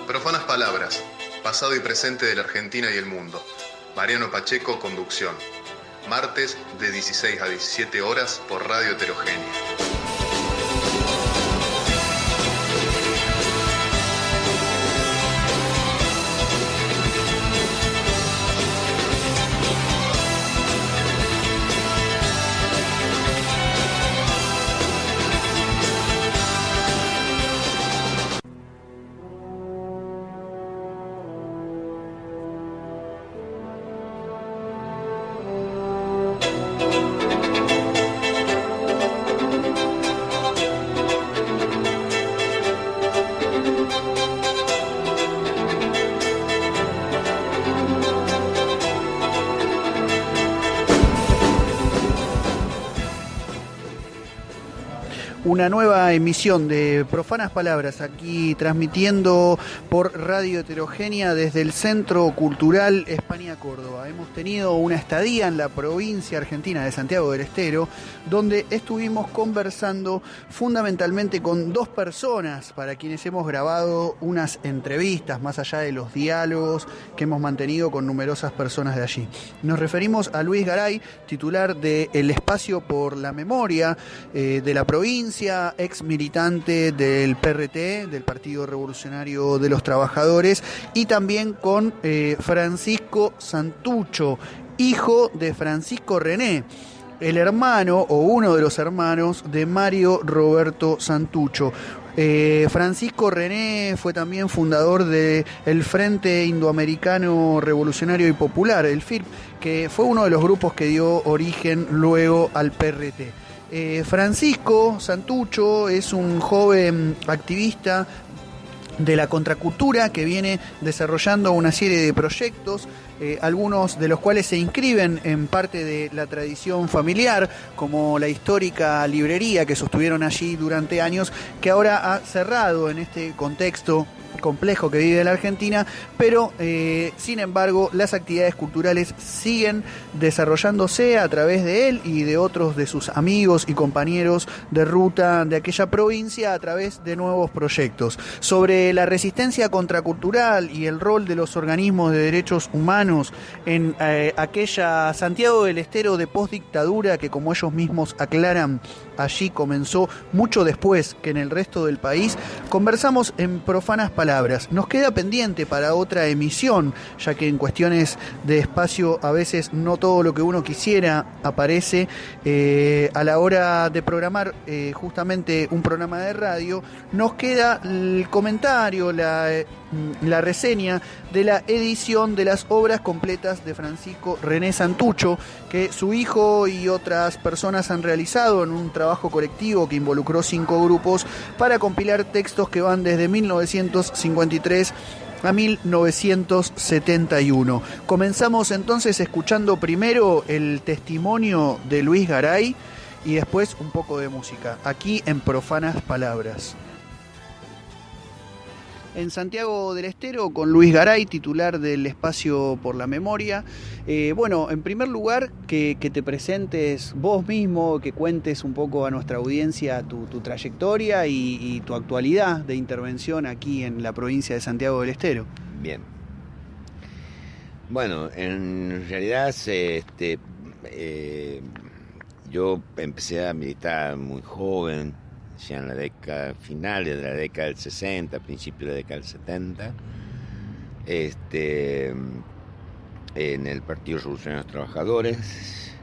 Profanas palabras, pasado y presente de la Argentina y el mundo. Mariano Pacheco, conducción. Martes de 16 a 17 horas por Radio Heterogénea. Una nueva emisión de Profanas Palabras, aquí transmitiendo por Radio Heterogénea desde el Centro Cultural España Córdoba. Hemos tenido una estadía en la provincia argentina de Santiago del Estero, donde estuvimos conversando fundamentalmente con dos personas para quienes hemos grabado unas entrevistas, más allá de los diálogos que hemos mantenido con numerosas personas de allí. Nos referimos a Luis Garay, titular de El Espacio por la Memoria de la provincia, ex militante del PRT, del Partido Revolucionario de los Trabajadores, y también con Francisco Santucho, hijo de Francisco René, el hermano o uno de los hermanos de Mario Roberto Santucho. Francisco René fue también fundador del Frente Indoamericano Revolucionario y Popular, el FIRP, que fue uno de los grupos que dio origen luego al PRT. Francisco Santucho es un joven activista de la contracultura que viene desarrollando una serie de proyectos, algunos de los cuales se inscriben en parte de la tradición familiar, como la histórica librería que sostuvieron allí durante años, que ahora ha cerrado en este contexto complejo que vive la Argentina, pero sin embargo las actividades culturales siguen desarrollándose a través de él y de otros de sus amigos y compañeros de ruta de aquella provincia a través de nuevos proyectos. Sobre la resistencia contracultural y el rol de los organismos de derechos humanos en aquella Santiago del Estero de postdictadura que, como ellos mismos aclaran, allí comenzó mucho después que en el resto del país, conversamos en Profanas Palabras. Nos queda pendiente para otra emisión, ya que en cuestiones de espacio a veces no todo lo que uno quisiera aparece a la hora de programar justamente un programa de radio. Nos queda el comentario, la reseña de la edición de las obras completas de Francisco René Santucho, que su hijo y otras personas han realizado en un trabajo colectivo que involucró 5 grupos para compilar textos que van desde 1953 a 1971. Comenzamos entonces escuchando primero el testimonio de Luis Garay y después un poco de música, aquí en Profanas Palabras. En Santiago del Estero con Luis Garay, titular del Espacio por la Memoria. Bueno, en primer lugar, que te presentes vos mismo, que cuentes un poco a nuestra audiencia tu trayectoria y tu actualidad de intervención aquí en la provincia de Santiago del Estero. Bien. Bueno, en realidad yo empecé a militar muy joven, ya en la década, finales de la década del 60, principios de la década del 70, en el Partido Revolucionario de los Trabajadores.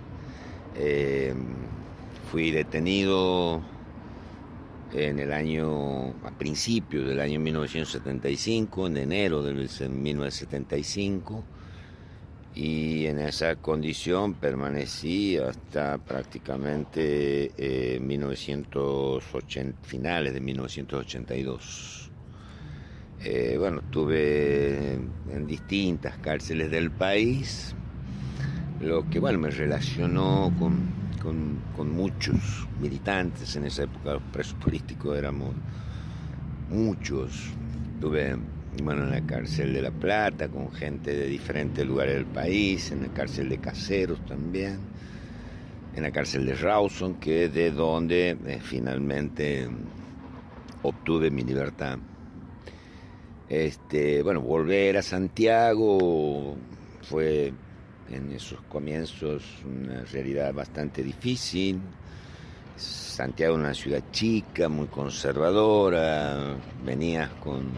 Fui detenido a principios del año 1975, en enero de 1975, y en esa condición permanecí hasta prácticamente finales de 1982. Bueno, estuve en distintas cárceles del país, lo que me relacionó con muchos militantes. En esa época los presos políticos éramos muchos. Estuve en la cárcel de La Plata, con gente de diferentes lugares del país, en la cárcel de Caseros también, en la cárcel de Rawson, que es de donde finalmente obtuve mi libertad. Bueno, volver a Santiago fue en esos comienzos una realidad bastante difícil. Santiago es una ciudad chica, muy conservadora, venías con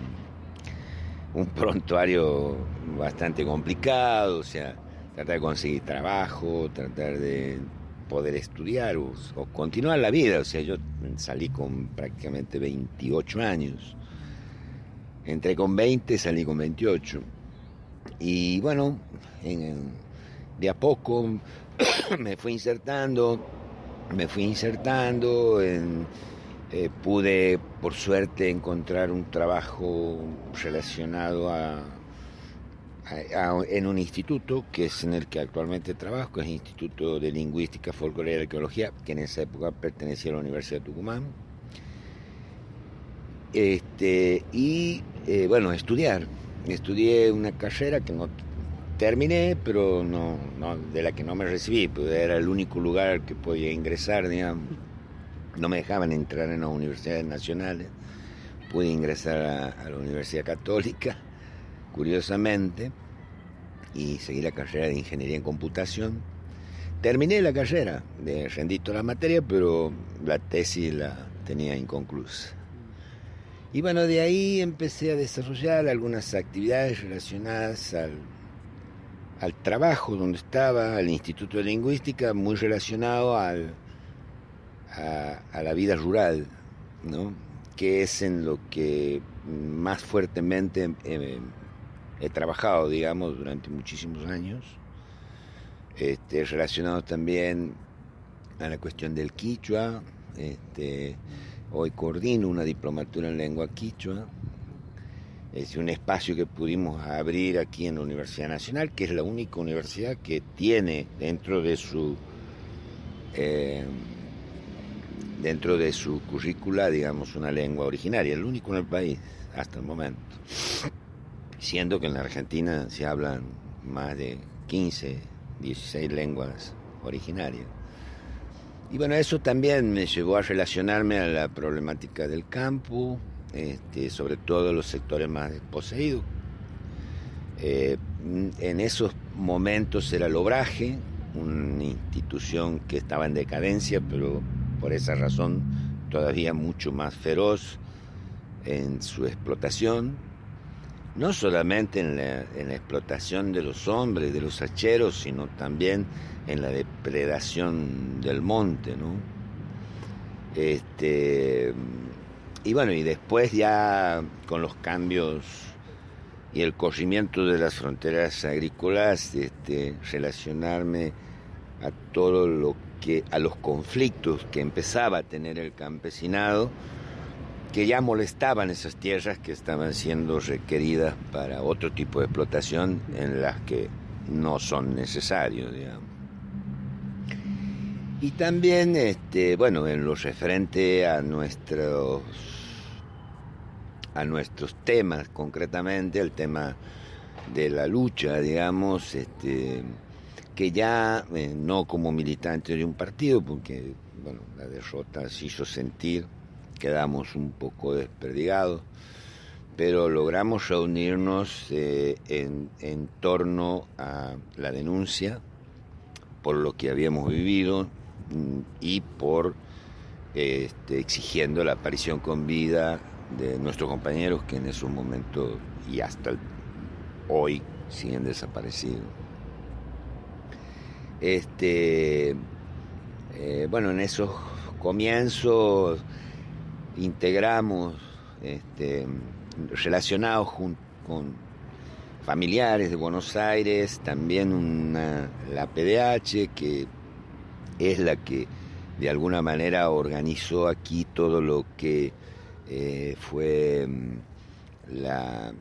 un prontuario bastante complicado, o sea, tratar de conseguir trabajo, tratar de poder estudiar o continuar la vida. O sea, yo salí con prácticamente 28 años. Entré con 20, salí con 28. Y bueno, de a poco me fui insertando, pude por suerte encontrar un trabajo relacionado en un instituto que es en el que actualmente trabajo, que es el Instituto de Lingüística, Folclore y Arqueología, que en esa época pertenecía a la Universidad de Tucumán. Bueno, estudié una carrera que no terminé, pero no, de la que no me recibí, pues era el único lugar al que podía ingresar, digamos. No me dejaban entrar en las universidades nacionales. Pude ingresar a la Universidad Católica, curiosamente, y seguí la carrera de Ingeniería en Computación. Terminé la carrera, rendí todas las materias, pero la tesis la tenía inconclusa. Y bueno, de ahí empecé a desarrollar algunas actividades relacionadas al trabajo donde estaba, al Instituto de Lingüística, muy relacionado a la vida rural, ¿no? Que es en lo que más fuertemente he trabajado, digamos, durante muchísimos años, relacionado también a la cuestión del quichua. Hoy coordino una diplomatura en lengua quichua. Es un espacio que pudimos abrir aquí en la Universidad Nacional, que es la única universidad que tiene dentro de su currícula, digamos, una lengua originaria, el único en el país hasta el momento, siendo que en la Argentina se hablan más de 15, 16 lenguas originarias. Y bueno, eso también me llevó a relacionarme a la problemática del campo, sobre todo los sectores más desposeídos. En esos momentos era el Obraje, una institución que estaba en decadencia, pero por esa razón todavía mucho más feroz en su explotación, no solamente en la explotación de los hombres, de los hacheros, sino también en la depredación del monte, ¿no? Y bueno, y después ya con los cambios y el corrimiento de las fronteras agrícolas, relacionarme a todo a los conflictos que empezaba a tener el campesinado, que ya molestaban esas tierras que estaban siendo requeridas para otro tipo de explotación en las que no son necesarios, digamos. Y también, bueno, en lo referente a nuestros temas, concretamente el tema de la lucha, digamos, que ya no como militante de un partido, porque bueno, la derrota se hizo sentir, quedamos un poco desperdigados, pero logramos reunirnos en torno a la denuncia por lo que habíamos vivido y por exigiendo la aparición con vida de nuestros compañeros que en esos momentos y hasta hoy siguen desaparecidos. Bueno, en esos comienzos integramos, relacionados con familiares de Buenos Aires, también la PDH, que es la que de alguna manera organizó aquí todo lo que fue las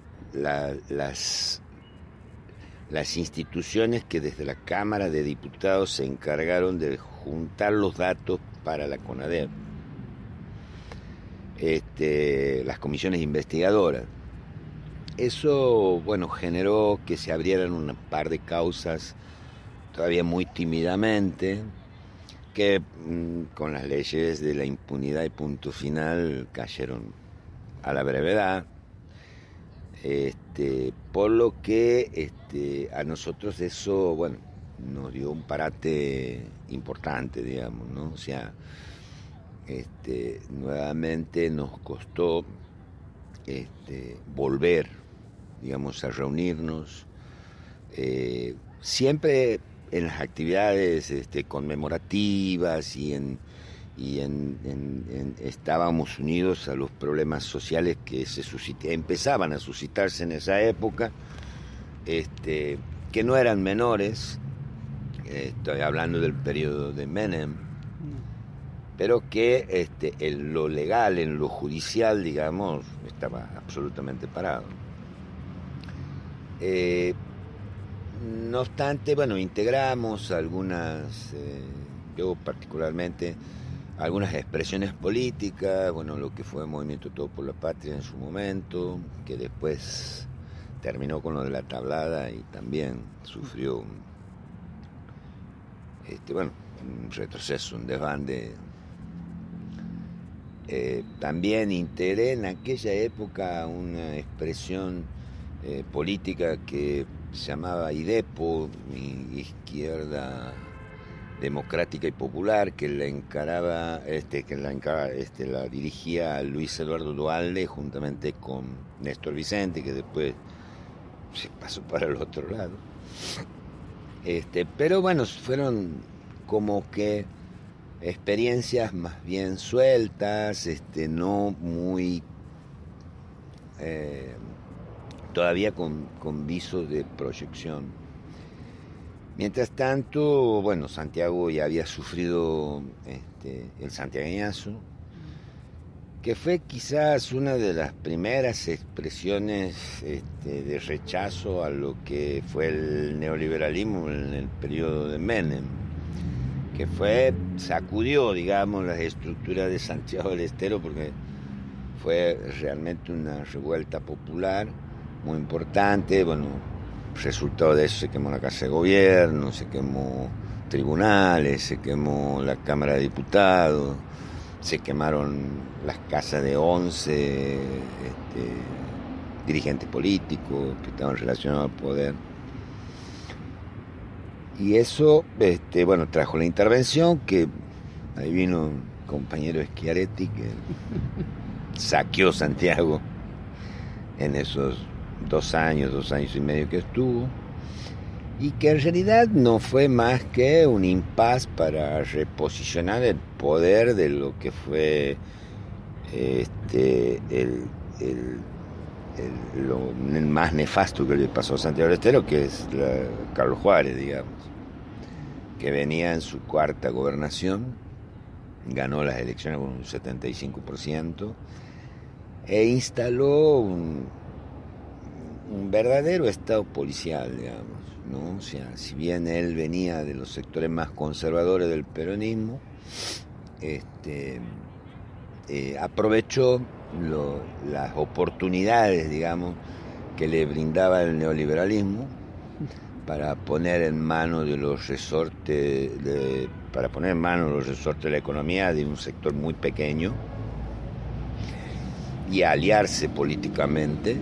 instituciones que desde la Cámara de Diputados se encargaron de juntar los datos para la CONADEP. Las comisiones investigadoras. Eso, bueno, generó que se abrieran un par de causas todavía muy tímidamente, que con las leyes de la impunidad y punto final cayeron a la brevedad. Por lo que a nosotros eso, bueno, nos dio un parate importante, digamos, ¿no? O sea, nuevamente nos costó volver, digamos, a reunirnos, siempre en las actividades conmemorativas estábamos unidos a los problemas sociales que empezaban a suscitarse en esa época, que no eran menores. Estoy hablando del periodo de Menem, pero que en lo legal, en lo judicial, digamos, estaba absolutamente parado. No obstante, bueno, integramos algunas, yo particularmente, algunas expresiones políticas, bueno, lo que fue el Movimiento Todo por la Patria en su momento, que después terminó con lo de la tablada y también sufrió un retroceso, un desbande. También integré en aquella época una expresión política que se llamaba IDEPO, Izquierda Democrática y Popular, que la dirigía Luis Eduardo Duhalde juntamente con Néstor Vicente, que después se pasó para el otro lado. Pero bueno, fueron como que experiencias más bien sueltas, no muy todavía con visos de proyección. Mientras tanto, bueno, Santiago ya había sufrido el santiagueñazo, que fue quizás una de las primeras expresiones de rechazo a lo que fue el neoliberalismo en el periodo de Menem, que sacudió, digamos, las estructuras de Santiago del Estero, porque fue realmente una revuelta popular muy importante. Bueno, resultado de eso se quemó la Casa de Gobierno, se quemó tribunales, se quemó la Cámara de Diputados, se quemaron las casas de 11 dirigentes políticos que estaban relacionados al poder. Y eso, trajo la intervención, que ahí vino un compañero Schiaretti que saqueó Santiago en esos 2 años y medio que estuvo, y que en realidad no fue más que un impas para reposicionar el poder de lo que fue lo más nefasto que le pasó a Santiago del Estero, que es Carlos Juárez, digamos, que venía en su 4ª gobernación, ganó las elecciones con un 75%, e instaló un verdadero estado policial, digamos, ¿no? O sea, si bien él venía de los sectores más conservadores del peronismo, aprovechó las oportunidades, digamos, que le brindaba el neoliberalismo para poner en manos de los resortes de la economía de un sector muy pequeño y aliarse políticamente.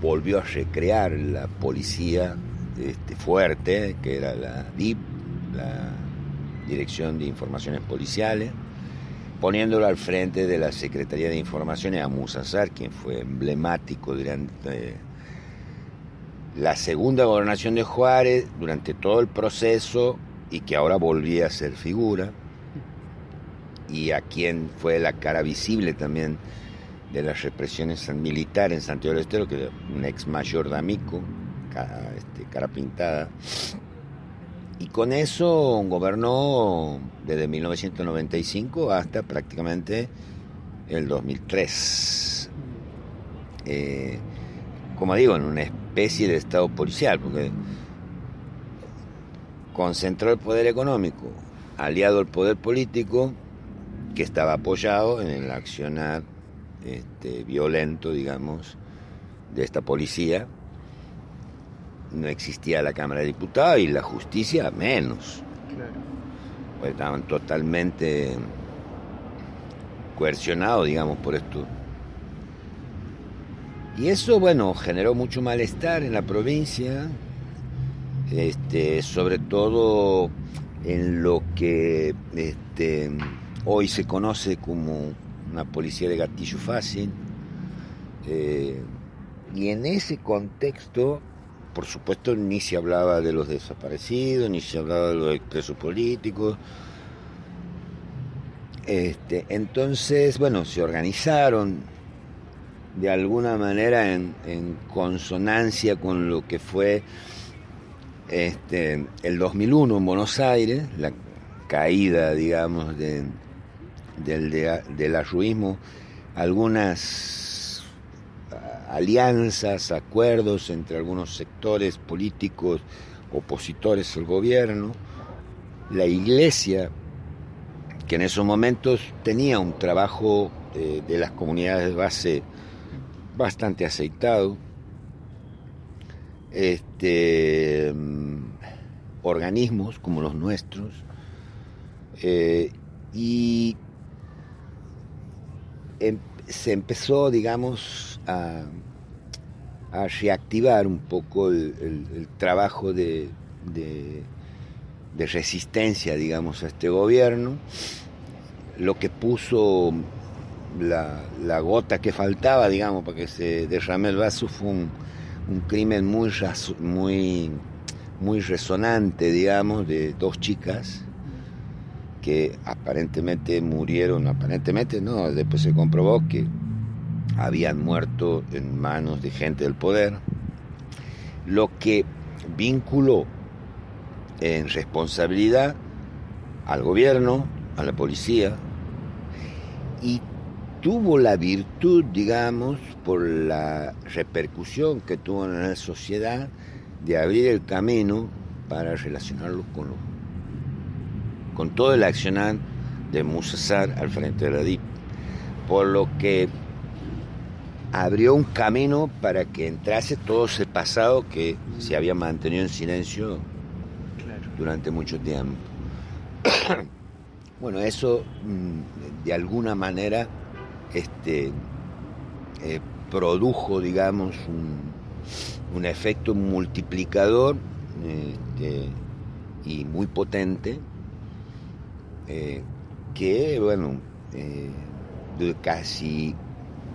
Volvió a recrear la policía fuerte, que era la DIP, la Dirección de Informaciones Policiales, poniéndolo al frente de la Secretaría de Informaciones a Musa Azar, quien fue emblemático durante la segunda gobernación de Juárez, durante todo el proceso, y que ahora volvía a ser figura, y a quien fue la cara visible también de las represiones militares en Santiago del Estero, que era un ex mayor d'Amico, cara pintada. Y con eso gobernó desde 1995 hasta prácticamente el 2003. Como digo, en una especie de estado policial, porque concentró el poder económico, aliado al poder político, que estaba apoyado en el accionar violento, digamos, de esta policía. No existía la Cámara de Diputados y la justicia menos. Claro. Pues estaban totalmente coercionados, digamos, por estos Y eso, bueno, generó mucho malestar en la provincia, sobre todo en lo que hoy se conoce como una policía de gatillo fácil. Y en ese contexto, por supuesto, ni se hablaba de los desaparecidos, ni se hablaba de los expresos políticos. Entonces, bueno, se organizaron de alguna manera en consonancia con lo que fue el 2001 en Buenos Aires, la caída, digamos, del arruismo, algunas alianzas, acuerdos entre algunos sectores políticos opositores al gobierno, la Iglesia, que en esos momentos tenía un trabajo de las comunidades de base bastante aceitado, organismos como los nuestros, y se empezó, digamos, a reactivar un poco el trabajo de resistencia, digamos, a este gobierno, lo que puso la gota que faltaba, digamos, para que se derrame el vaso fue un crimen muy resonante, digamos, de dos chicas que aparentemente murieron, aparentemente no, después se comprobó que habían muerto en manos de gente del poder, lo que vinculó en responsabilidad al gobierno, a la policía, y tuvo la virtud, digamos, por la repercusión que tuvo en la sociedad, de abrir el camino para relacionarlo con todo el accionar de Musa Sar al frente de la DIP, por lo que abrió un camino para que entrase todo ese pasado que se había mantenido en silencio durante mucho tiempo. Bueno, eso de alguna manera produjo, digamos, un efecto multiplicador y muy potente, que, bueno, casi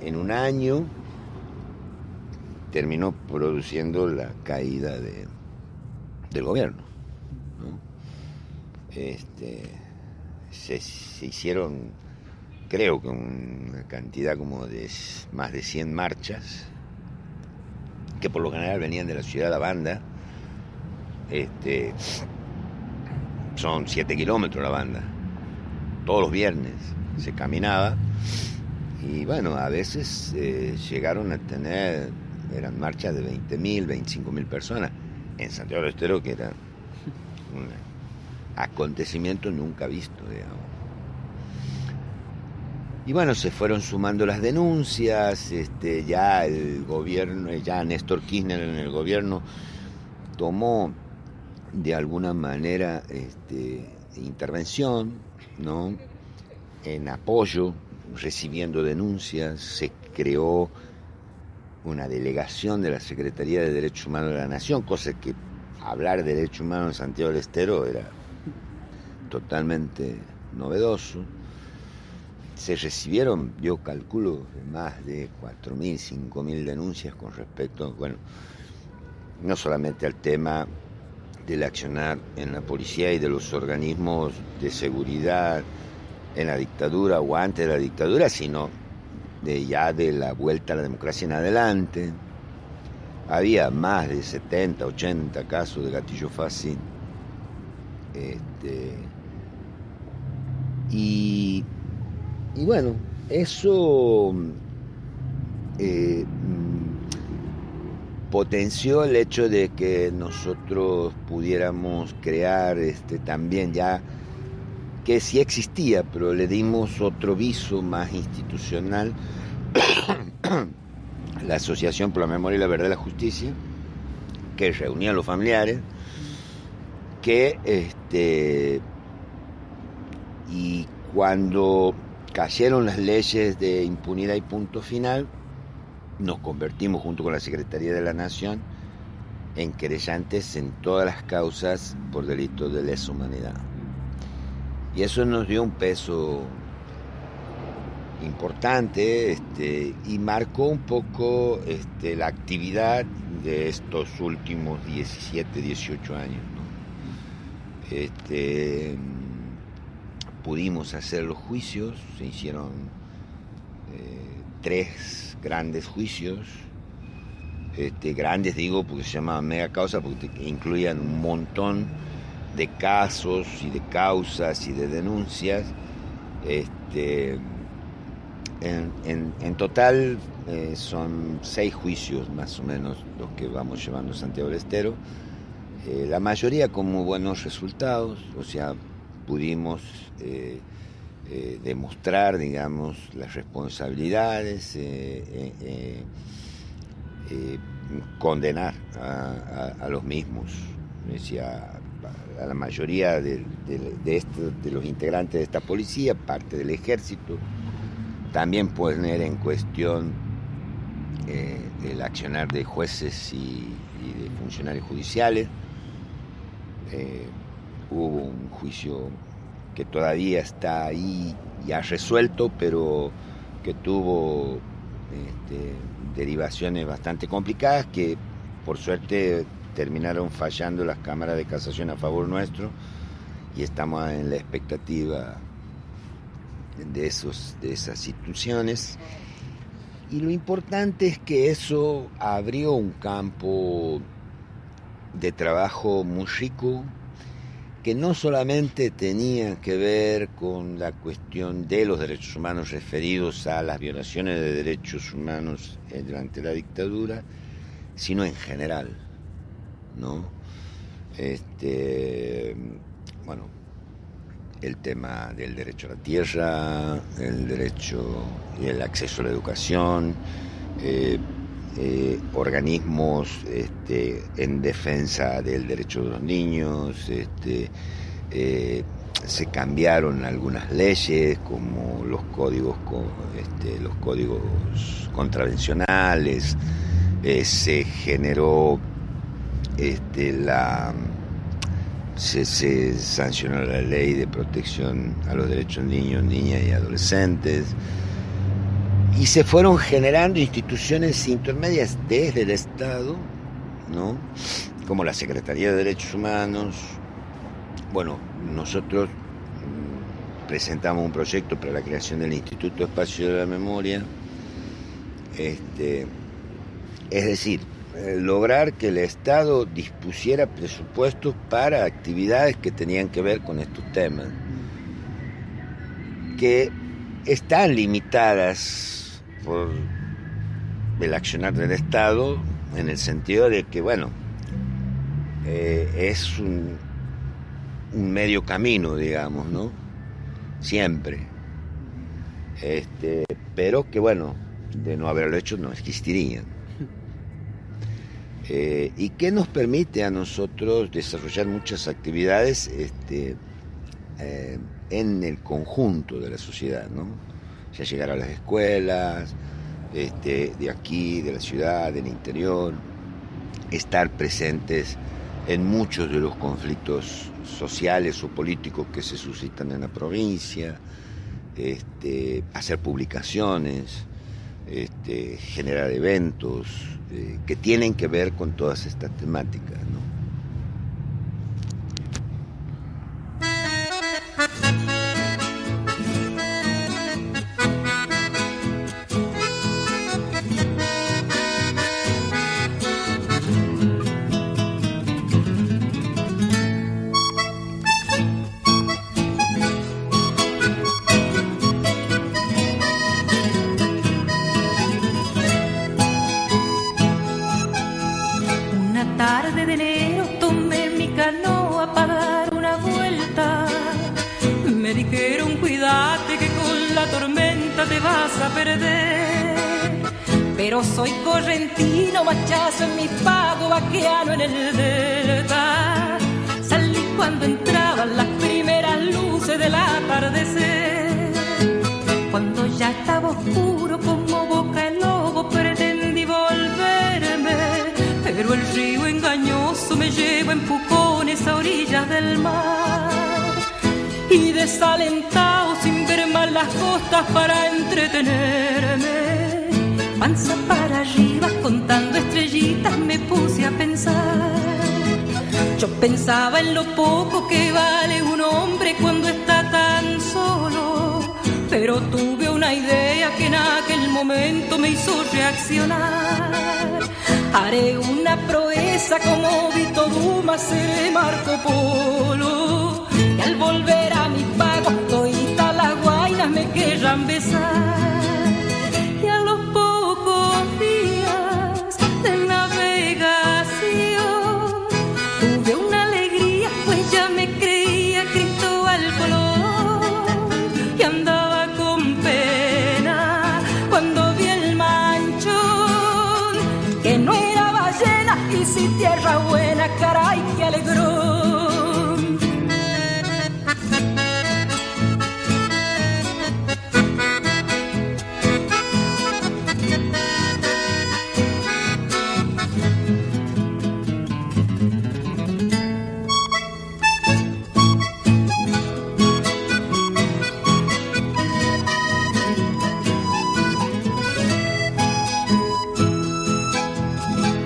en un año terminó produciendo la caída del gobierno, ¿no? Se hicieron, creo que una cantidad como de más de 100 marchas, que por lo general venían de la ciudad de La Banda. Son 7 kilómetros la Banda, todos los viernes se caminaba, y bueno, a veces llegaron a tener, eran marchas de 20.000, 25.000 personas en Santiago del Estero, que era un acontecimiento nunca visto, digamos. Y bueno, se fueron sumando las denuncias, ya el gobierno, ya Néstor Kirchner en el gobierno tomó de alguna manera intervención, ¿no?, en apoyo, recibiendo denuncias. Se creó una delegación de la Secretaría de Derechos Humanos de la Nación, cosa que hablar de derechos humanos en Santiago del Estero era totalmente novedoso. Se recibieron, yo calculo, más de 4.000, 5.000 denuncias con respecto, bueno, no solamente al tema del accionar en la policía y de los organismos de seguridad en la dictadura o antes de la dictadura, sino de la vuelta a la democracia en adelante. Había más de 70, 80 casos de gatillo fácil. Y bueno, eso potenció el hecho de que nosotros pudiéramos crear también, ya que sí existía, pero le dimos otro viso más institucional, la Asociación por la Memoria y la Verdad y la Justicia, que reunía a los familiares, que y cuando cayeron las leyes de impunidad y punto final, nos convertimos junto con la Secretaría de la Nación en querellantes en todas las causas por delitos de lesa humanidad. Y eso nos dio un peso importante y marcó un poco la actividad de estos últimos 17, 18 años, ¿no? Pudimos hacer los juicios, se hicieron 3 grandes juicios, grandes digo porque se llamaban mega causa, porque incluían un montón de casos y de causas y de denuncias. En total son 6 juicios más o menos los que vamos llevando Santiago del Estero, la mayoría con muy buenos resultados, o sea, pudimos demostrar, digamos, las responsabilidades, condenar a los mismos, a la mayoría de los integrantes de esta policía, parte del ejército, también poner en cuestión el accionar de jueces y de funcionarios judiciales. Hubo un juicio que todavía está ahí ya resuelto, pero que tuvo derivaciones bastante complicadas que por suerte terminaron fallando las cámaras de casación a favor nuestro, y estamos en la expectativa de esas instituciones. Y lo importante es que eso abrió un campo de trabajo muy rico, que no solamente tenía que ver con la cuestión de los derechos humanos referidos a las violaciones de derechos humanos durante la dictadura, sino en general, ¿no? Bueno, el tema del derecho a la tierra, el derecho y el acceso a la educación, organismos en defensa del derecho de los niños, se cambiaron algunas leyes como los códigos contravencionales, se generó se sancionó la ley de protección a los derechos de niños, niñas y adolescentes, y se fueron generando instituciones intermedias desde el Estado, ¿no? Como la Secretaría de Derechos Humanos. Bueno, nosotros presentamos un proyecto para la creación del Instituto Espacio de la Memoria, es decir, lograr que el Estado dispusiera presupuestos para actividades que tenían que ver con estos temas, que están limitadas por el accionar del Estado, en el sentido de que, bueno, es un medio camino, digamos, ¿no? Siempre. Pero que, bueno, de no haberlo hecho no existirían. Y que nos permite a nosotros desarrollar muchas actividades en el conjunto de la sociedad, ¿no? O sea, llegar a las escuelas, de aquí, de la ciudad, del interior, estar presentes en muchos de los conflictos sociales o políticos que se suscitan en la provincia, hacer publicaciones, generar eventos que tienen que ver con todas estas temáticas, ¿no? Pero soy correntino, machazo en mi pago, vaqueano en el delta. Salí cuando entraban las primeras luces del atardecer, cuando ya estaba oscuro como boca el lobo, pretendí del mar. Y desalentado sin ver más las costas para entretenerme, panza para arriba contando estrellitas me puse a pensar. Yo pensaba en lo poco que vale un hombre cuando está tan solo, pero tuve una idea que en aquel momento me hizo reaccionar. Haré una proeza como Vito Dumas, seré Marco Polo, y al volver a mi pago toditas las guainas me querrán besar. Y a los pocos días de navegación tuve una alegría, pues ya me creía Cristóbal Colón, y andaba con pena cuando vi el manchón, que no era ballena y sí tierra buena, caray, que alegró.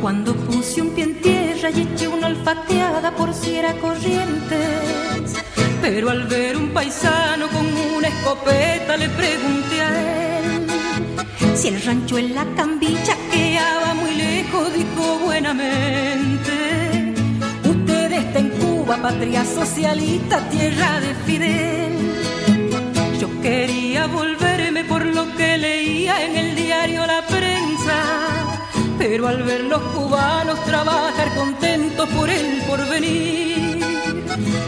Cuando puse un pie en tierra y eché una olfateada por si era Corrientes, pero al ver un paisano con una escopeta le pregunté a él si el rancho en la Cambicha quedaba muy lejos. Dijo buenamente: usted está en Cuba, patria socialista, tierra de Fidel. Yo quería volverme por lo que leía en el diario La Prensa, pero al ver los cubanos trabajar contentos por el porvenir,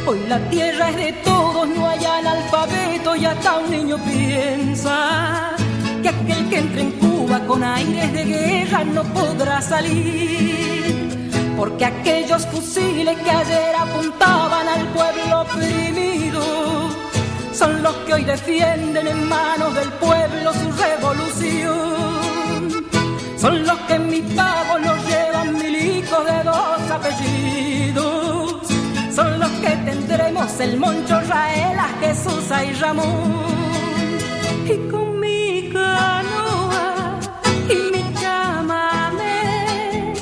hoy la tierra es de todos, no hay analfabeto y hasta un niño piensa que aquel que entre en Cuba con aires de guerra no podrá salir, porque aquellos fusiles que ayer apuntaban al pueblo oprimido son los que hoy defienden en manos del pueblo su revolución. Son los que en mi pago nos llevan milicos de dos apellidos. Son los que tendremos el Moncho, Raela, Jesús y Ramón. Y con mi canoa y mi chamamé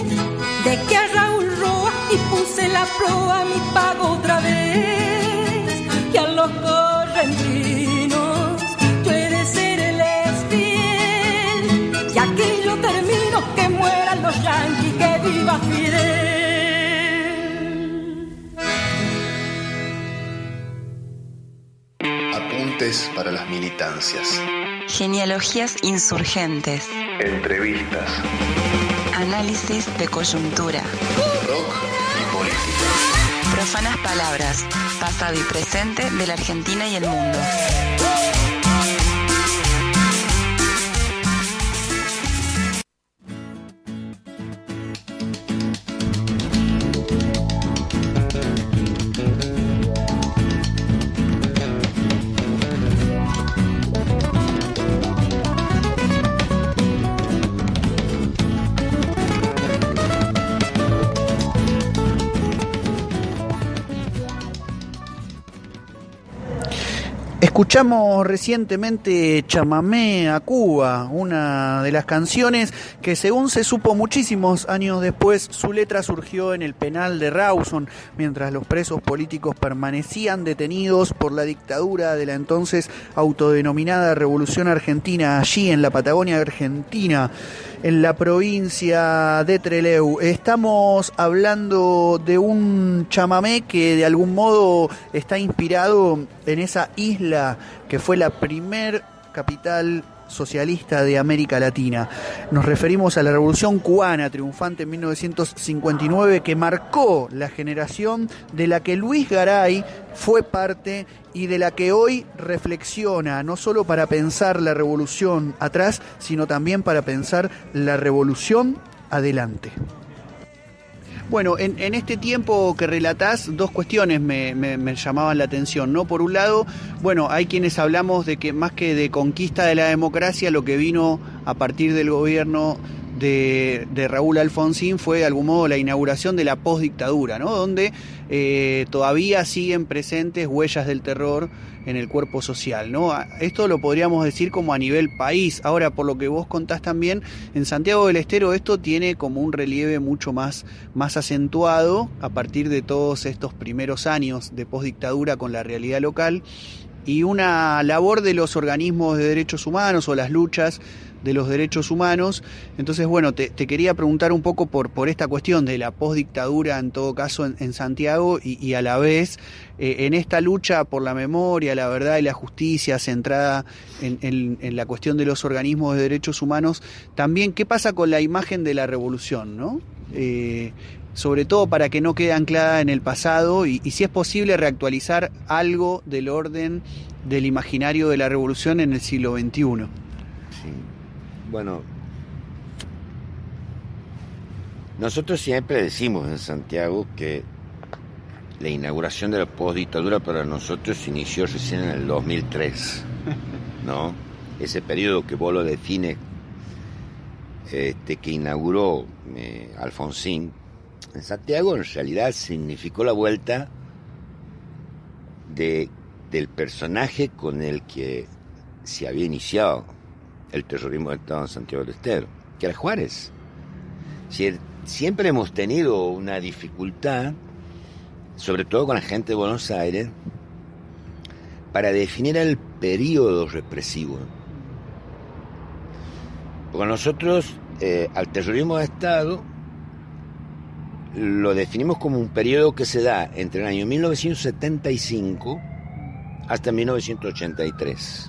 dejé a Raúl Roa y puse la proa a mi pago otra vez. Y a los correntinos yo he de serles fiel. Y aquí yo termino, que mueran los yanquis, que viva Fidel. Apuntes para las militancias. Genealogías insurgentes. Entrevistas. Análisis de coyuntura. Rock y política. Profanas palabras, pasado y presente de la Argentina y el mundo. Escuchamos recientemente Chamamé a Cuba, una de las canciones que, según se supo muchísimos años después, su letra surgió en el penal de Rawson, mientras los presos políticos permanecían detenidos por la dictadura de la entonces autodenominada Revolución Argentina, allí en la Patagonia Argentina, en la provincia de Trelew. Estamos hablando de un chamamé que de algún modo está inspirado en esa isla que fue la primer capital socialista de América Latina. Nos referimos a la Revolución Cubana, triunfante en 1959, que marcó la generación de la que Luis Garay fue parte y de la que hoy reflexiona, no solo para pensar la revolución atrás, sino también para pensar la revolución adelante. Bueno, en este tiempo que relatás, dos cuestiones me llamaban la atención, ¿no? Por un lado, bueno, hay quienes hablamos de que más que de conquista de la democracia, lo que vino a partir del gobierno de Raúl Alfonsín fue de algún modo la inauguración de la postdictadura, ¿no? Donde todavía siguen presentes huellas del terror en el cuerpo social, ¿no? Esto lo podríamos decir como a nivel país. Ahora, por lo que vos contás también, en Santiago del Estero esto tiene como un relieve mucho más acentuado a partir de todos estos primeros años de postdictadura con la realidad local, y una labor de los organismos de derechos humanos o las luchas de los derechos humanos. Entonces, bueno, te quería preguntar un poco por esta cuestión de la postdictadura, en todo caso, en Santiago, y a la vez en esta lucha por la memoria, la verdad y la justicia, centrada en la cuestión de los organismos de derechos humanos, también qué pasa con la imagen de la revolución, ¿no? Sobre todo para que no quede anclada en el pasado, y si es posible reactualizar algo del orden del imaginario de la revolución en el siglo XXI. Sí. Bueno, nosotros siempre decimos en Santiago que la inauguración de la postdictadura para nosotros se inició recién en el 2003, ¿no? Ese periodo que vos lo defines, que inauguró Alfonsín en Santiago, en realidad significó la vuelta del personaje con el que se había iniciado el terrorismo del Estado en Santiago del Estero, que era Juárez. Siempre hemos tenido una dificultad, sobre todo con la gente de Buenos Aires, para definir el periodo represivo. Porque nosotros al terrorismo de Estado lo definimos como un periodo que se da entre el año 1975 hasta 1983.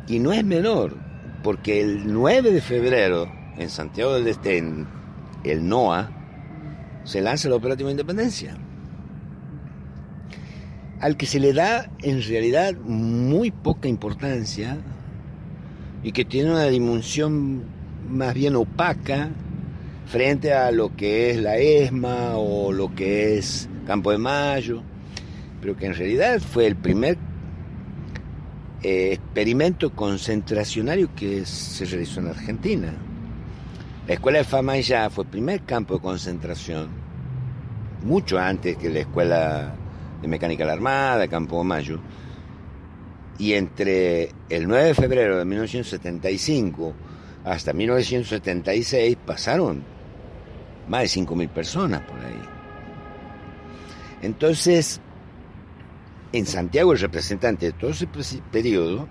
Y no es menor, porque el 9 de febrero, en Santiago del Este, en el NOA, se lanza el operativo Independencia, al que se le da en realidad muy poca importancia y que tiene una dimensión más bien opaca frente a lo que es la ESMA o lo que es Campo de Mayo, pero que en realidad fue el primer experimento concentracionario que se realizó en Argentina. La escuela de Famaillá fue el primer campo de concentración, mucho antes que la escuela de mecánica de la Armada, Campo de Mayo, y entre el 9 de febrero de 1975 hasta 1976 pasaron más de 5.000 personas por ahí. Entonces, en Santiago el representante de todo ese periodo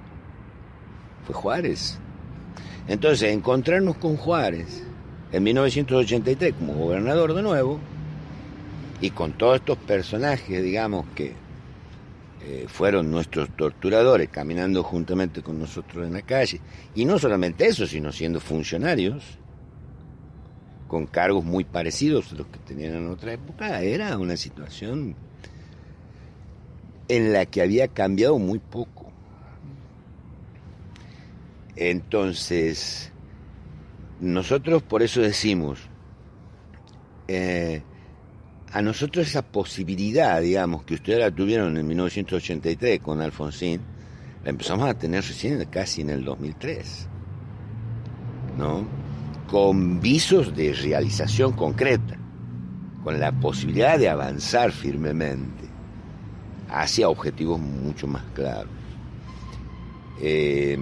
fue Juárez. Entonces, encontrarnos con Juárez en 1983 como gobernador de nuevo, y con todos estos personajes, digamos, que fueron nuestros torturadores caminando juntamente con nosotros en la calle, y no solamente eso, sino siendo funcionarios con cargos muy parecidos a los que tenían en otra época, era una situación en la que había cambiado muy poco. Entonces, nosotros por eso decimos, a nosotros esa posibilidad, digamos, que ustedes la tuvieron en 1983 con Alfonsín, la empezamos a tener recién casi en el 2003, ¿no? Con visos de realización concreta, con la posibilidad de avanzar firmemente hacia objetivos mucho más claros. Y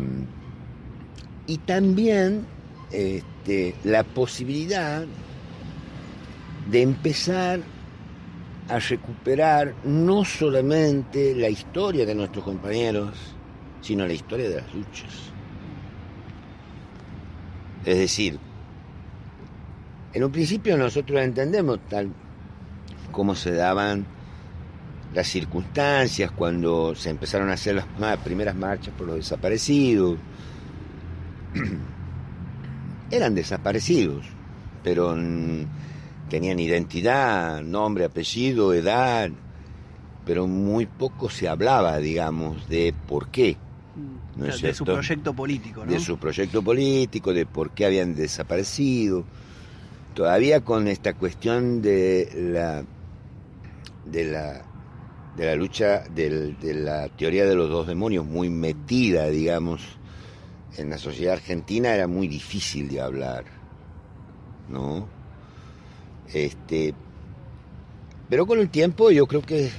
también la posibilidad de empezar a recuperar no solamente la historia de nuestros compañeros, sino la historia de las luchas. Es decir, en un principio nosotros entendemos tal como se daban las circunstancias cuando se empezaron a hacer las primeras marchas por los desaparecidos. Eran desaparecidos, pero tenían identidad, nombre, apellido, edad, pero muy poco se hablaba, digamos, de por qué. ¿No es cierto? De su proyecto político, ¿no? De su proyecto político, de por qué habían desaparecido. Todavía con esta cuestión de la lucha, de la teoría de los dos demonios muy metida, digamos, en la sociedad argentina era muy difícil de hablar, ¿no? Pero con el tiempo yo creo que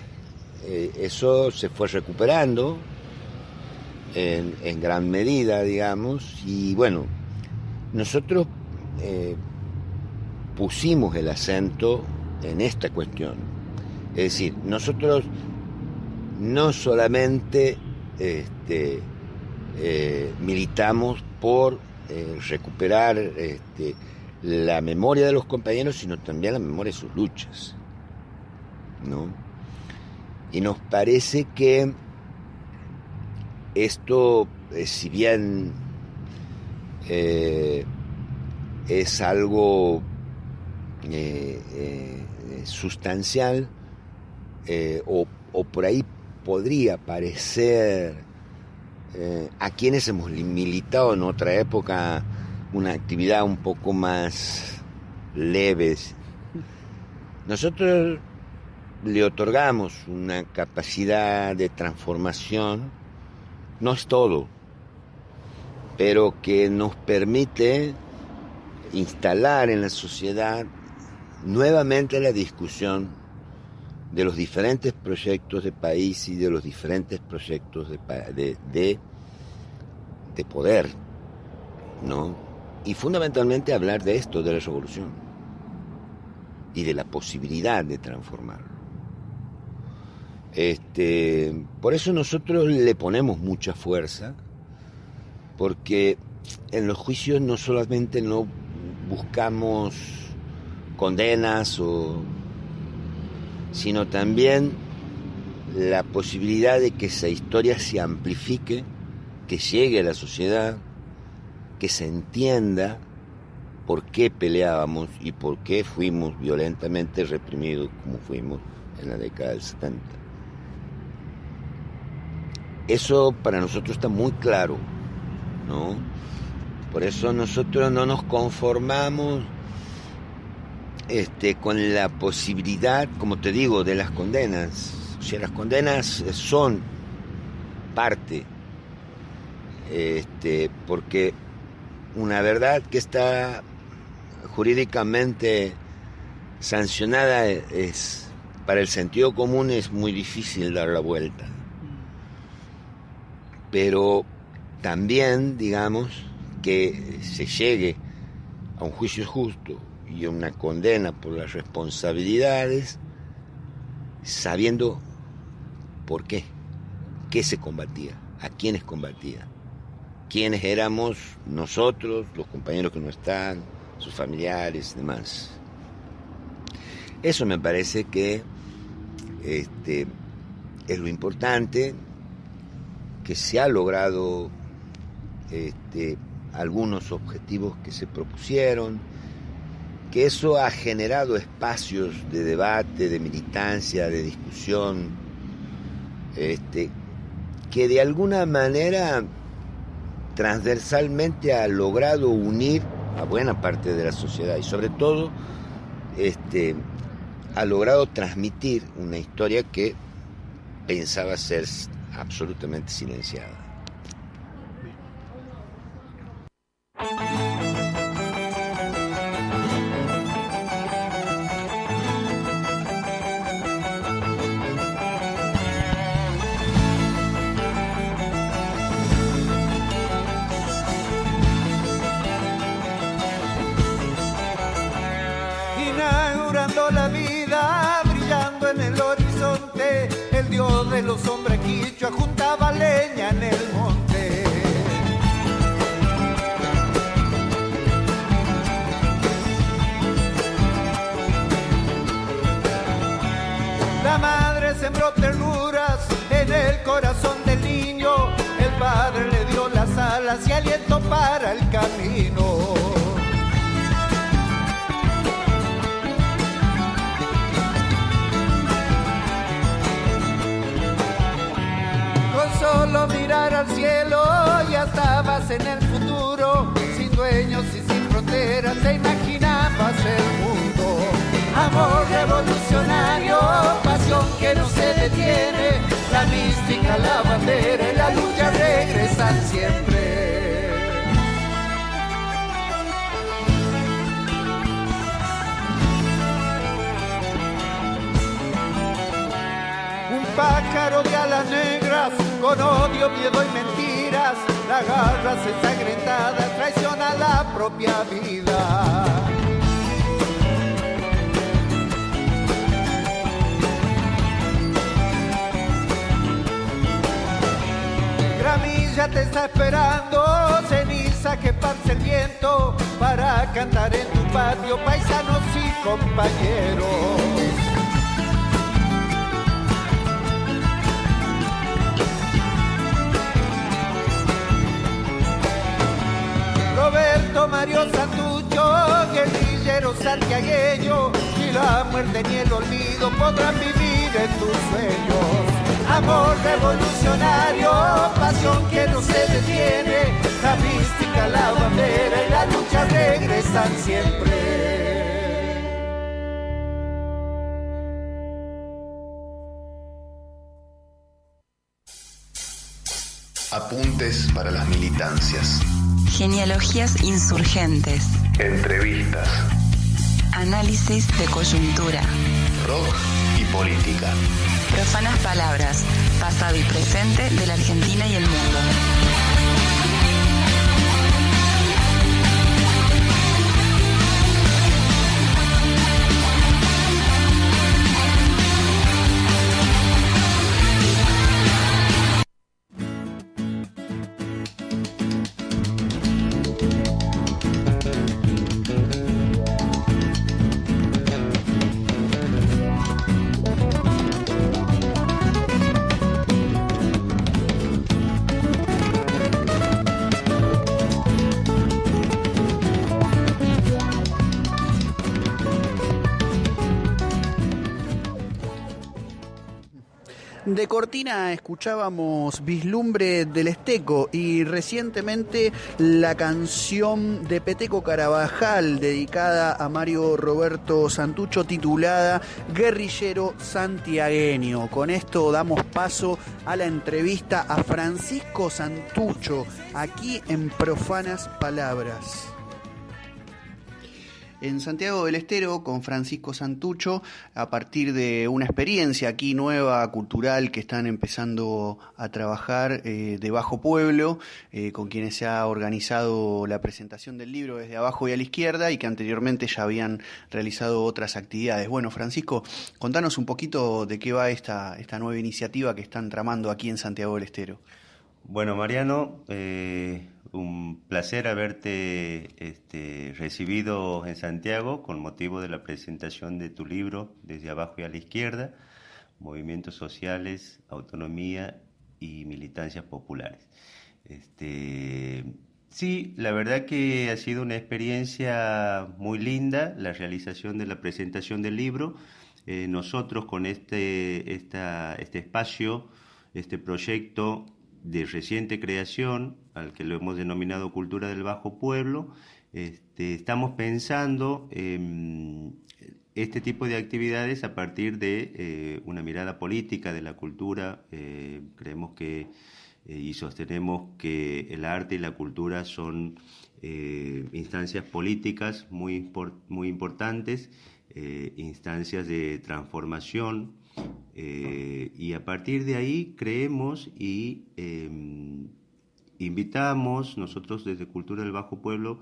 eso se fue recuperando en gran medida, digamos, y bueno, nosotros pusimos el acento en esta cuestión. Es decir, nosotros no solamente militamos por recuperar la memoria de los compañeros, sino también la memoria de sus luchas, ¿no? Y nos parece que esto, si bien es algo sustancial, o por ahí podría parecer a quienes hemos militado en otra época una actividad un poco más leve. Nosotros le otorgamos una capacidad de transformación, no es todo, pero que nos permite instalar en la sociedad nuevamente la discusión de los diferentes proyectos de país y de los diferentes proyectos de poder, ¿no? Y fundamentalmente hablar de esto, de la revolución y de la posibilidad de transformarlo. Por eso nosotros le ponemos mucha fuerza, porque en los juicios no solamente no buscamos condenas, sino también la posibilidad de que esa historia se amplifique, que llegue a la sociedad, que se entienda por qué peleábamos y por qué fuimos violentamente reprimidos como fuimos en la década del 70. Eso para nosotros está muy claro, ¿no? Por eso nosotros no nos conformamos con la posibilidad, como te digo, de las condenas. O sea, las condenas son parte, porque una verdad que está jurídicamente sancionada es, para el sentido común es muy difícil dar la vuelta. Pero también, digamos, que se llegue a un juicio justo y a una condena por las responsabilidades, sabiendo por qué se combatía, a quiénes combatía, quiénes éramos nosotros, los compañeros que no están, sus familiares y demás. Eso me parece que es lo importante, que se ha logrado algunos objetivos que se propusieron, que eso ha generado espacios de debate, de militancia, de discusión, que de alguna manera transversalmente ha logrado unir a buena parte de la sociedad y sobre todo ha logrado transmitir una historia que pensaba ser absolutamente silenciada. Inaugurando la vida, brillando en el horizonte, el dios de los hombres quichua juntaba leña en el monte. La madre sembró ternuras en el corazón del niño, el padre le dio las alas y aliento para el camino. Solo mirar al cielo ya estabas en el futuro, sin dueños y sin fronteras te imaginabas el mundo. Amor revolucionario, pasión que no se detiene, la mística, la bandera y la lucha regresan siempre. con odio, miedo y mentiras, la garra ensangrentada traiciona la propia vida. Gramilla te está esperando, ceniza que parte el viento para cantar en tu patio, paisanos y compañeros. Roberto Mario Santucho, guerrillero santiagueño, ni la muerte ni el olvido podrán vivir en tus sueños. Amor revolucionario, pasión que no se detiene, la mística, la bandera y la lucha regresan siempre. Apuntes para las militancias. Genealogías insurgentes. Entrevistas. Análisis de coyuntura. Rock y política. Profanas palabras, pasado y presente de la Argentina y el mundo. De cortina escuchábamos Vislumbre del Esteco y recientemente la canción de Peteco Carabajal dedicada a Mario Roberto Santucho titulada Guerrillero Santiagueño. Con esto damos paso a la entrevista a Francisco Santucho aquí en Profanas Palabras. En Santiago del Estero, con Francisco Santucho, a partir de una experiencia aquí nueva, cultural, que están empezando a trabajar de Bajo Pueblo, con quienes se ha organizado la presentación del libro Desde Abajo y a la Izquierda, y que anteriormente ya habían realizado otras actividades. Bueno, Francisco, contanos un poquito de qué va esta nueva iniciativa que están tramando aquí en Santiago del Estero. Bueno, Mariano, un placer haberte recibido en Santiago con motivo de la presentación de tu libro Desde Abajo y a la Izquierda, Movimientos Sociales, Autonomía y Militancias Populares. Sí, la verdad que ha sido una experiencia muy linda la realización de la presentación del libro. Nosotros con este espacio, este proyecto de reciente creación, al que lo hemos denominado Cultura del Bajo Pueblo, estamos pensando este tipo de actividades a partir de una mirada política de la cultura. Creemos que y sostenemos que el arte y la cultura son instancias políticas muy importantes, instancias de transformación. Y a partir de ahí creemos y invitamos, nosotros desde Cultura del Bajo Pueblo,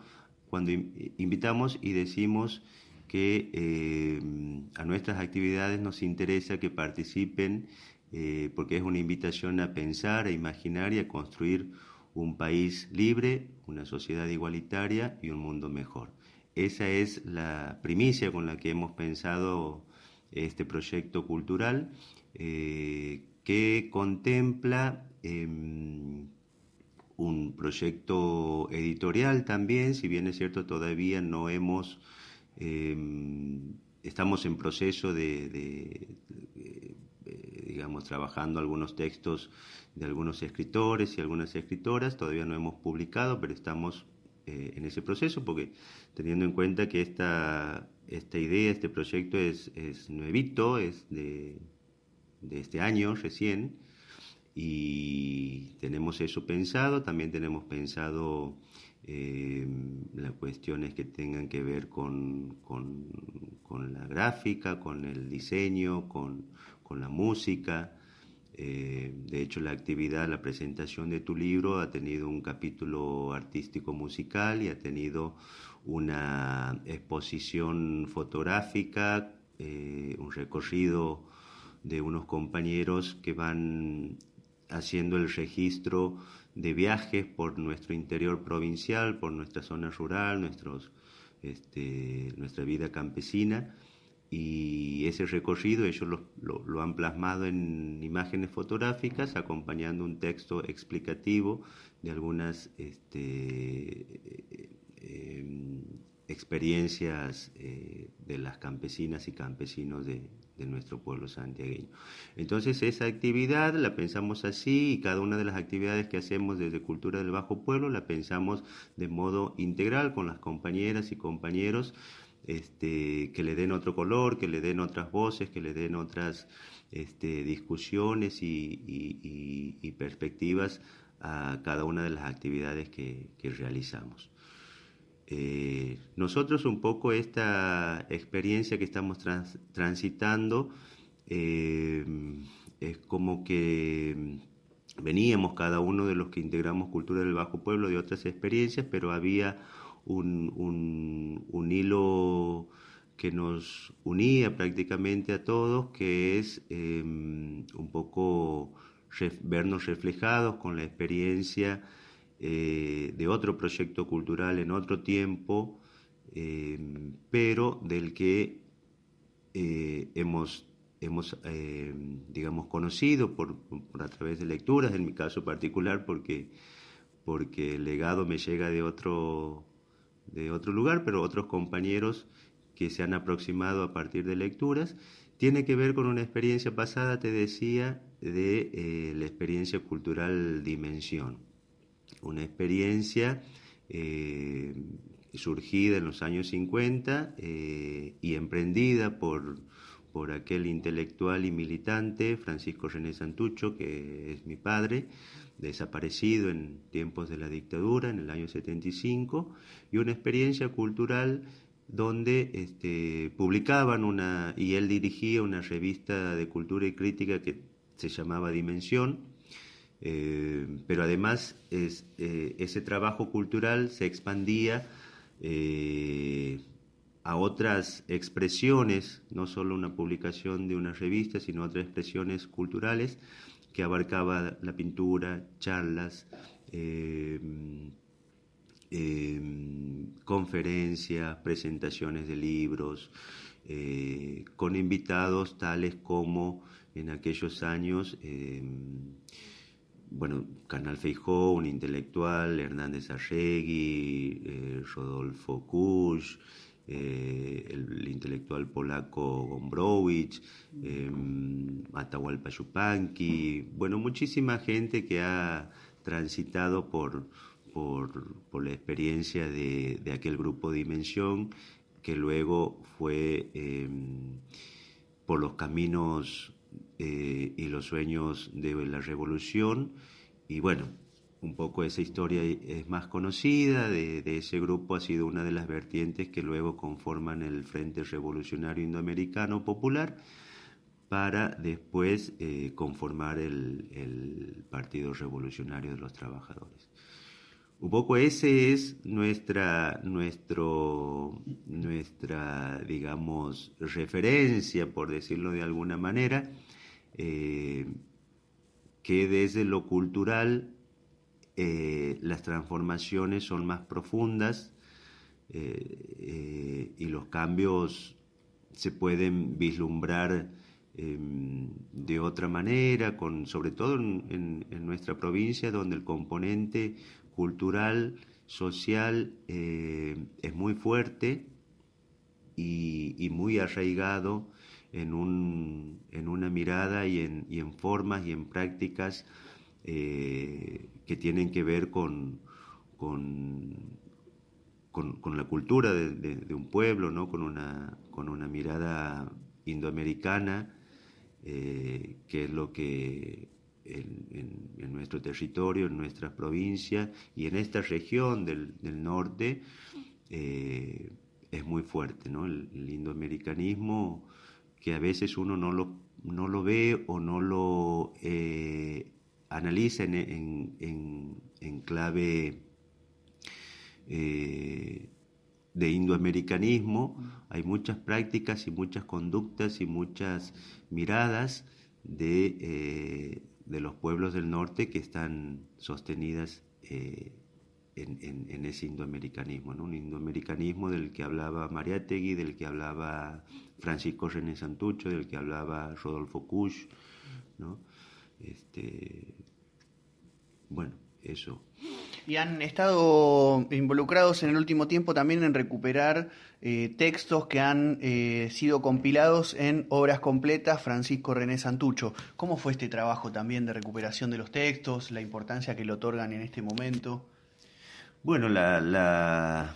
cuando invitamos y decimos que a nuestras actividades nos interesa que participen, porque es una invitación a pensar, a imaginar y a construir un país libre, una sociedad igualitaria y un mundo mejor. Esa es la primicia con la que hemos pensado este proyecto cultural, que contempla un proyecto editorial también, si bien es cierto todavía no hemos, estamos en proceso digamos, trabajando algunos textos de algunos escritores y algunas escritoras, todavía no hemos publicado, pero estamos en ese proceso, porque teniendo en cuenta que esta idea, este proyecto es nuevito, es de este año recién, y tenemos eso pensado. También tenemos pensado las cuestiones que tengan que ver con la gráfica, con el diseño, con la música. De hecho, la presentación de tu libro ha tenido un capítulo artístico musical y ha tenido una exposición fotográfica, un recorrido de unos compañeros que van haciendo el registro de viajes por nuestro interior provincial, por nuestra zona rural, nuestra vida campesina, y ese recorrido ellos lo han plasmado en imágenes fotográficas acompañando un texto explicativo de algunas experiencias de las campesinas y campesinos de nuestro pueblo santiagueño. Entonces esa actividad la pensamos así, y cada una de las actividades que hacemos desde Cultura del Bajo Pueblo la pensamos de modo integral con las compañeras y compañeros, que le den otro color, que le den otras voces, que le den otras discusiones y perspectivas a cada una de las actividades que realizamos. Nosotros un poco esta experiencia que estamos transitando es como que veníamos cada uno de los que integramos Cultura del Bajo Pueblo de otras experiencias, pero había un hilo que nos unía prácticamente a todos, que es un poco vernos reflejados con la experiencia de otro proyecto cultural en otro tiempo, pero del que hemos digamos, conocido por a través de lecturas, en mi caso particular, porque el legado me llega de otro lugar, pero otros compañeros que se han aproximado a partir de lecturas. Tiene que ver con una experiencia pasada, te decía, de la experiencia cultural Dimensión. Una experiencia surgida en los años 50 y emprendida por aquel intelectual y militante Francisco René Santucho, que es mi padre, desaparecido en tiempos de la dictadura, en el año 75, y una experiencia cultural donde publicaban y él dirigía una revista de cultura y crítica que se llamaba Dimensión, pero además ese trabajo cultural se expandía a otras expresiones, no solo una publicación de una revista, sino otras expresiones culturales que abarcaba la pintura, charlas, conferencias, presentaciones de libros, con invitados tales como en aquellos años, Carnal Feijó, un intelectual, Hernández Arregui, Rodolfo Kusch, el intelectual polaco Gombrowicz, Atahualpa Yupanqui, muchísima gente que ha transitado por la experiencia de aquel grupo Dimensión, que luego fue por los caminos y los sueños de la revolución, y un poco esa historia es más conocida. De ese grupo ha sido una de las vertientes que luego conforman el Frente Revolucionario Indoamericano Popular, para después conformar el Partido Revolucionario de los Trabajadores. Un poco ese es nuestra digamos, referencia, por decirlo de alguna manera, que desde lo cultural las transformaciones son más profundas y los cambios se pueden vislumbrar de otra manera, sobre todo en nuestra provincia, donde el componente cultural, social, es muy fuerte y muy arraigado en una mirada y en formas y en prácticas que tienen que ver con la cultura de un pueblo, ¿no? Con una mirada indoamericana, que es lo que en nuestro territorio, en nuestra provincia y en esta región del norte es muy fuerte, ¿no? El indoamericanismo, que a veces uno no lo ve o no lo analiza en clave de indoamericanismo. Hay muchas prácticas y muchas conductas y muchas miradas de los pueblos del norte que están sostenidas en ese indoamericanismo, ¿no? Un indoamericanismo del que hablaba Mariátegui, del que hablaba Francisco René Santucho, del que hablaba Rodolfo Kusch, ¿no? Bueno, eso. Y han estado involucrados en el último tiempo también en recuperar textos que han sido compilados en obras completas Francisco René Santucho. ¿Cómo fue este trabajo también de recuperación de los textos, la importancia que le otorgan en este momento? Bueno,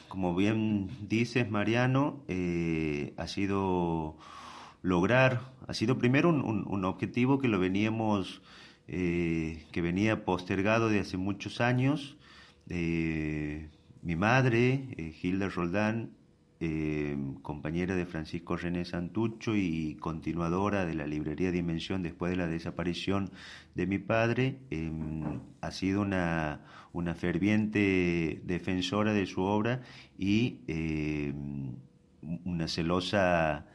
como bien dices, Mariano, ha sido primero un objetivo que que venía postergado de hace muchos años. Mi madre, Hilda Roldán, compañera de Francisco René Santucho y continuadora de la librería Dimensión después de la desaparición de mi padre, ha sido una ferviente defensora de su obra y una celosa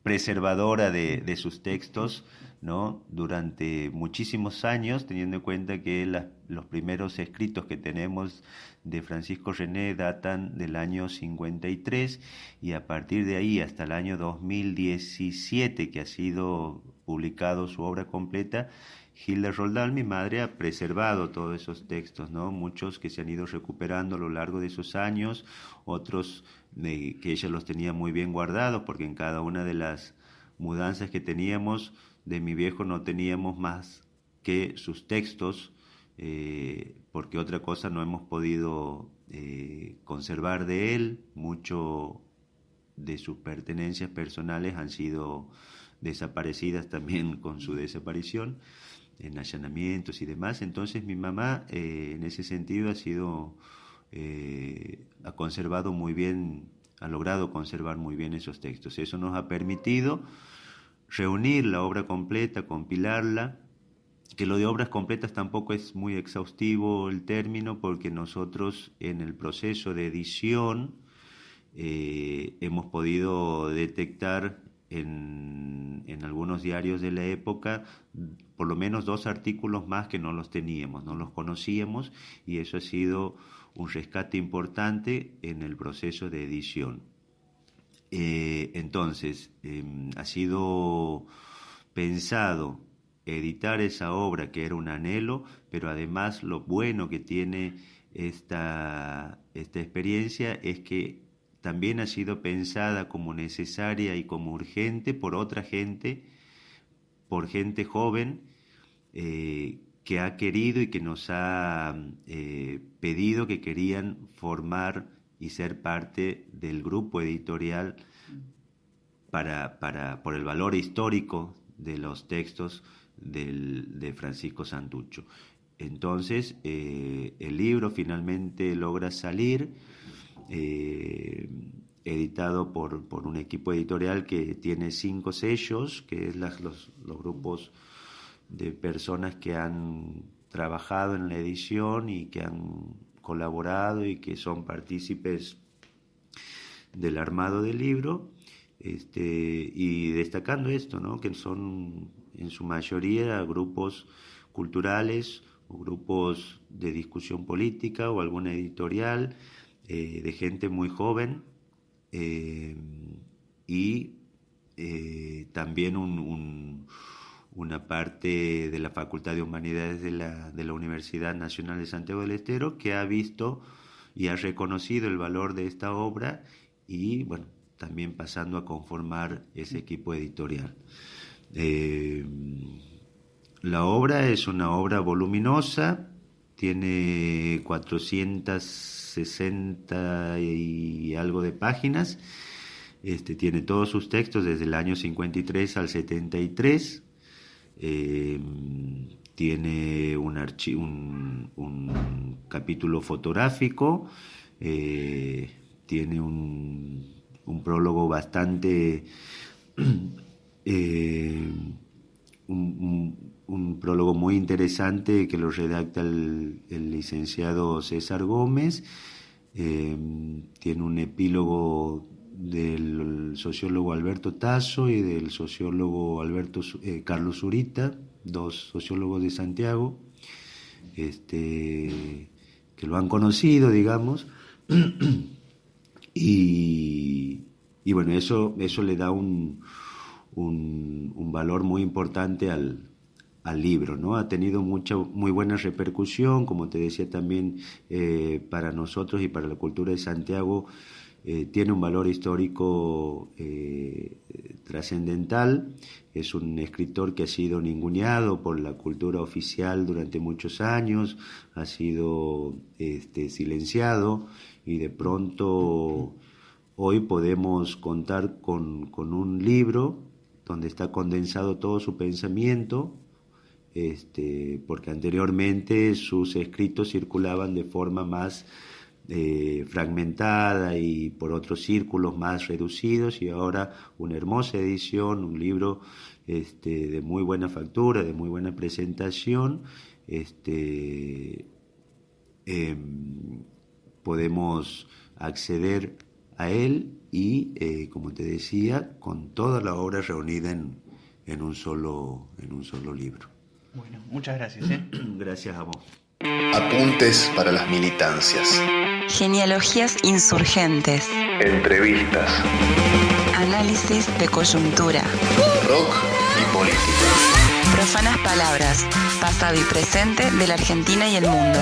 preservadora de sus textos, ¿no? Durante muchísimos años, teniendo en cuenta que los primeros escritos que tenemos de Francisco René datan del año 53 y a partir de ahí hasta el año 2017 que ha sido publicado su obra completa, Hilda Roldán, mi madre, ha preservado todos esos textos, ¿no? Muchos que se han ido recuperando a lo largo de esos años, otros que ella los tenía muy bien guardados, porque en cada una de las mudanzas que teníamos de mi viejo no teníamos más que sus textos, porque otra cosa no hemos podido conservar de él. Mucho de sus pertenencias personales han sido desaparecidas también con su desaparición, en allanamientos y demás. Entonces mi mamá en ese sentido ha conservado muy bien, ha logrado conservar muy bien esos textos. Eso nos ha permitido reunir la obra completa, compilarla, que lo de obras completas tampoco es muy exhaustivo el término, porque nosotros en el proceso de edición hemos podido detectar en algunos diarios de la época por lo menos 2 artículos más que no los teníamos, no los conocíamos, y eso ha sido un rescate importante en el proceso de edición. Entonces, ha sido pensado editar esa obra, que era un anhelo, pero además lo bueno que tiene esta experiencia es que también ha sido pensada como necesaria y como urgente por otra gente, por gente joven que ha querido y que nos ha pedido que querían formar y ser parte del grupo editorial por el valor histórico de los textos de Francisco Santucho. Entonces, el libro finalmente logra salir, editado por un equipo editorial que tiene 5 sellos, que es los grupos de personas que han trabajado en la edición y que han colaborado y que son partícipes del armado del libro, y destacando esto, ¿no? Que son en su mayoría grupos culturales o grupos de discusión política o alguna editorial, de gente muy joven, y también una parte de la Facultad de Humanidades de la Universidad Nacional de Santiago del Estero, que ha visto y ha reconocido el valor de esta obra y, bueno, también pasando a conformar ese equipo editorial. La obra es una obra voluminosa, tiene 460 y algo de páginas, tiene todos sus textos desde el año 53 al 73, tiene un capítulo fotográfico, tiene un prólogo bastante un prólogo muy interesante que lo redacta el licenciado César Gómez. Tiene un epílogo del sociólogo Alberto Tasso y del sociólogo Carlos Zurita, dos sociólogos de Santiago, que lo han conocido, digamos, y bueno, eso le da un valor muy importante al libro, ¿no? Ha tenido muy buena repercusión, como te decía también, para nosotros y para la cultura de Santiago. Tiene un valor histórico trascendental. Es un escritor que ha sido ninguneado por la cultura oficial durante muchos años, ha sido silenciado, y de pronto hoy podemos contar con un libro donde está condensado todo su pensamiento, porque anteriormente sus escritos circulaban de forma más fragmentada y por otros círculos más reducidos, y ahora una hermosa edición, un libro de muy buena factura, de muy buena presentación. Podemos acceder a él y, como te decía, con toda la obra reunida en un solo libro. Bueno, muchas gracias. Gracias a vos. Apuntes para las militancias. Genealogías insurgentes. Entrevistas. Análisis de coyuntura. Rock y política. Profanas palabras, pasado y presente de la Argentina y el mundo.